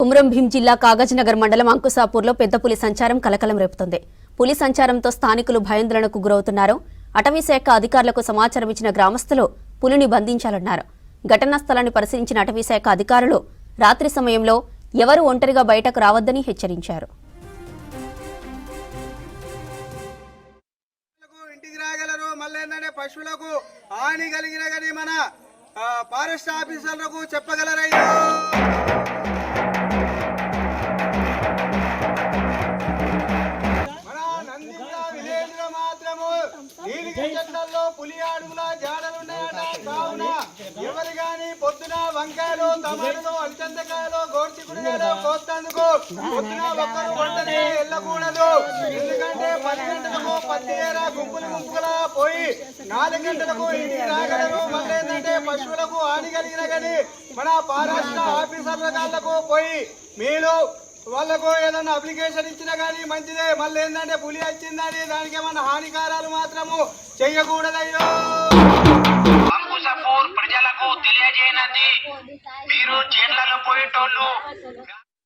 కుమ్రం భీం జిల్లా కాగజ్నగర్ మండలం అంకుసాపూర్లో పెద్ద పులి సంచారం కలకలం రేపుతోంది. పులి సంచారంతో స్థానికులు భయాందోళనకు గురవుతున్నారు. అటవీ శాఖ అధికారులకు సమాచారం ఇచ్చిన గ్రామస్తులు పులిని బంధించాలన్నారు. ఘటనా స్థలాన్ని పరిశీలించిన అటవీ శాఖ అధికారులు రాత్రి సమయంలో ఎవరూ ఒంటరిగా బయటకు రావద్దని హెచ్చరించారు. పశువులకు హాని కలిగిన కానీ మన ఫారెస్ట్ ఆఫీసర్లకు చెప్పగలరయ్యో. మన నందిల విలేజ్ లో మాత్రము నీలిక చెట్లలో పులి అడుగుల జాడలున్నాయట. కావున ఎవరు గాని పొద్దున వంకాయలు, టమాటాలు, అల్చందకాయలు, గోర్చికుడుగాయలు కోస్తందుకు పొద్దున ఒక్కరు వంటనే వెళ్ళకూడదు. ఎందుకంటే 10 గంటలకు పత్తి ఏరా గుంపులుగా పోయి 4 గంటలకు ఇంటికి రాగలరు. మళ్ళీ ఏంటంటే పశువులకు హాని కలిగిన కానీ మన ఫారెస్ట్ ఆఫీసర్లకు పోయి మీరు వాళ్ళకు ఏదన్నా అప్లికేషన్ ఇచ్చినా కానీ మంచిదే. మళ్ళీ ఏంటంటే పులి వచ్చిందని దానికి ఏమన్నా హానికారాలు మాత్రము చెయ్యకూడదయ్యో. అంకుసాపూర్ ప్రజలకు తెలియజేయనది, మీరు చేన్లలో పోయేటోళ్ళు